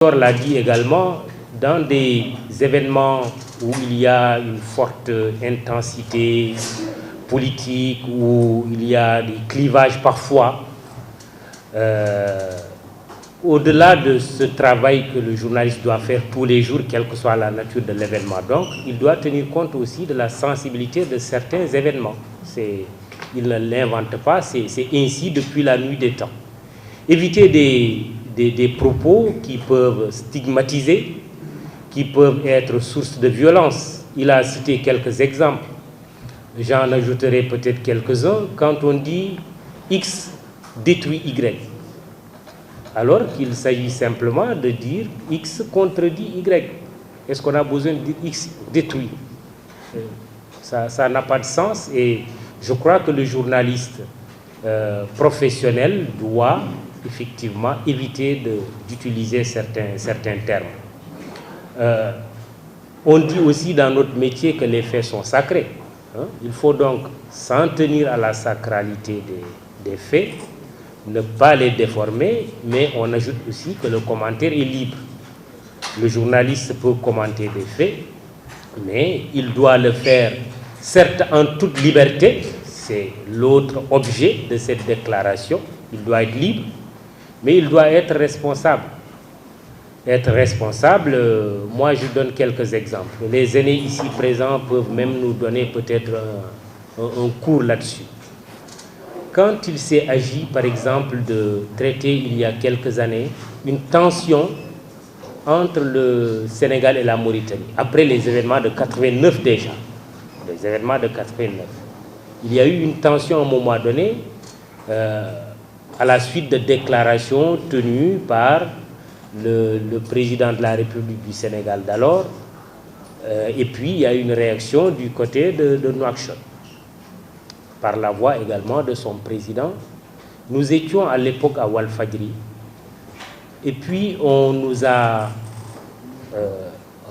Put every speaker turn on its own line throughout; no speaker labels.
l'a dit également, dans des événements où il y a une forte intensité politique, où il y a des clivages parfois, au-delà de ce travail que le journaliste doit faire tous les jours, quelle que soit la nature de l'événement, donc il doit tenir compte aussi de la sensibilité de certains événements. Il ne l'invente pas, c'est ainsi depuis la nuit des temps. Éviter des propos qui peuvent stigmatiser, qui peuvent être source de violence. Il a cité quelques exemples. J'en ajouterai peut-être quelques-uns. Quand on dit X détruit Y, alors qu'il s'agit simplement de dire X contredit Y. Est-ce qu'on a besoin de dire X détruit? Ça n'a pas de sens, et je crois que le journaliste professionnel doit effectivement éviter d'utiliser certains termes. On dit aussi dans notre métier que les faits sont sacrés. Il faut donc s'en tenir à la sacralité des faits, ne pas les déformer, mais on ajoute aussi que le commentaire est libre. Le journaliste peut commenter des faits, mais il doit le faire, certes en toute liberté, c'est l'autre objet de cette déclaration, il doit être libre, mais il doit être responsable. Être responsable, moi je donne quelques exemples. Les aînés ici présents peuvent même nous donner peut-être un cours là-dessus. Quand il s'est agi, par exemple, de traiter il y a quelques années une tension entre le Sénégal et la Mauritanie, après les événements de 89 déjà, les événements de 89, il y a eu une tension à un moment donné, à la suite de déclarations tenues par le président de la République du Sénégal d'alors, et puis il y a eu une réaction du côté de Nouakchott, par la voix également de son président. Nous étions à l'époque à Walfadjri, et puis on nous a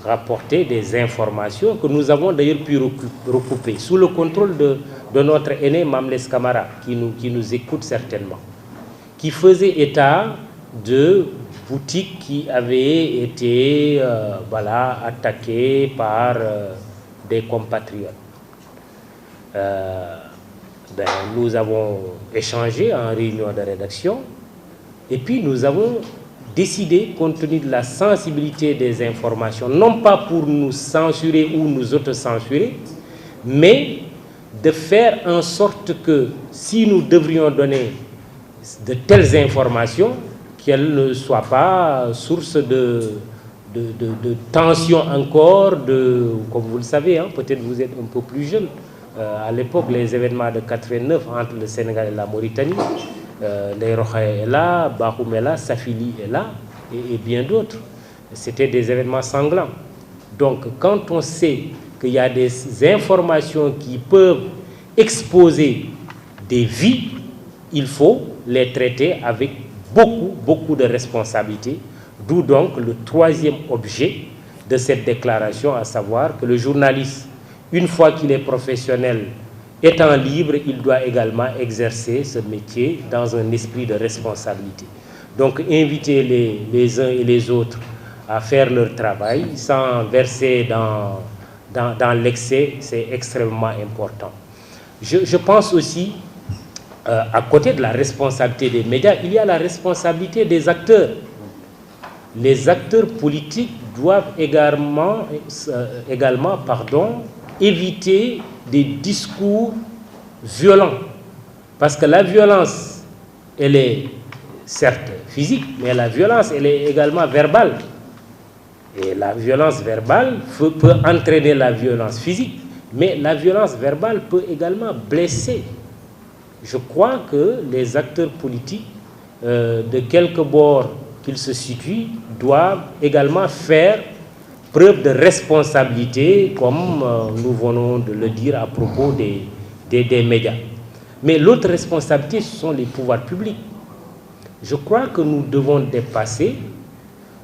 rapporté des informations que nous avons d'ailleurs pu recouper, sous le contrôle de notre aîné Mamles Camara, qui nous écoute certainement, qui faisait état de boutiques qui avaient été attaquées par des compatriotes. Nous avons échangé en réunion de rédaction, et puis nous avons décidé, compte tenu de la sensibilité des informations, non pas pour nous censurer ou nous autocensurer, mais de faire en sorte que si nous devrions donner de telles informations, qu'elles ne soient pas source de tension encore, comme vous le savez, peut-être vous êtes un peu plus jeune, à l'époque, les événements de 89 entre le Sénégal et la Mauritanie, les Rokhaya est là, Bahoum est là, Safili est là, et bien d'autres. C'était des événements sanglants. Donc, quand on sait qu'il y a des informations qui peuvent exposer des vies, il faut les traiter avec beaucoup de responsabilité, d'où donc le troisième objet de cette déclaration, à savoir que le journaliste, une fois qu'il est professionnel, étant libre, il doit également exercer ce métier dans un esprit de responsabilité. Donc inviter les uns et les autres à faire leur travail sans verser dans l'excès, c'est extrêmement important. Je pense aussi, à côté de la responsabilité des médias, il y a la responsabilité des acteurs. Les acteurs politiques doivent également éviter des discours violents. Parce que la violence, elle est certes physique, mais la violence, elle est également verbale. Et la violence verbale peut entraîner la violence physique, mais la violence verbale peut également blesser. Je crois que les acteurs politiques, de quelque bord qu'ils se situent, doivent également faire preuve de responsabilité, comme nous venons de le dire à propos des médias. Mais l'autre responsabilité, ce sont les pouvoirs publics. Je crois que nous devons dépasser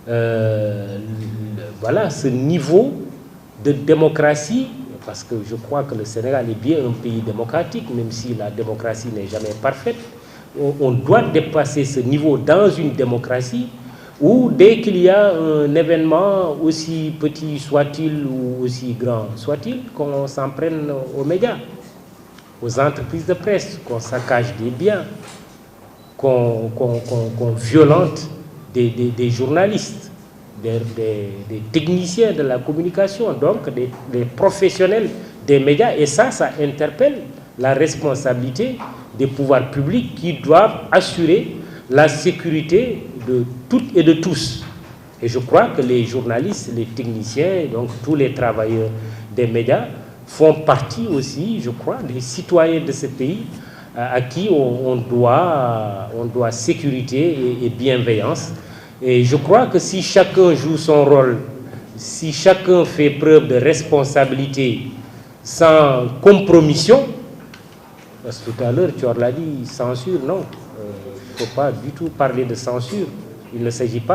ce niveau de démocratie, parce que je crois que le Sénégal est bien un pays démocratique, même si la démocratie n'est jamais parfaite. On doit dépasser ce niveau dans une démocratie où dès qu'il y a un événement, aussi petit soit-il ou aussi grand soit-il, qu'on s'en prenne aux médias, aux entreprises de presse, qu'on saccage des biens, qu'on violente des journalistes, des techniciens de la communication, donc des professionnels des médias. Et ça interpelle la responsabilité des pouvoirs publics qui doivent assurer la sécurité de toutes et de tous. Et je crois que les journalistes, les techniciens, donc tous les travailleurs des médias font partie aussi, je crois, des citoyens de ce pays à qui on doit sécurité et bienveillance. Et je crois que si chacun joue son rôle, si chacun fait preuve de responsabilité sans compromission, parce que tout à l'heure tu l'a dit, censure, non, il ne faut pas du tout parler de censure. Il ne s'agit pas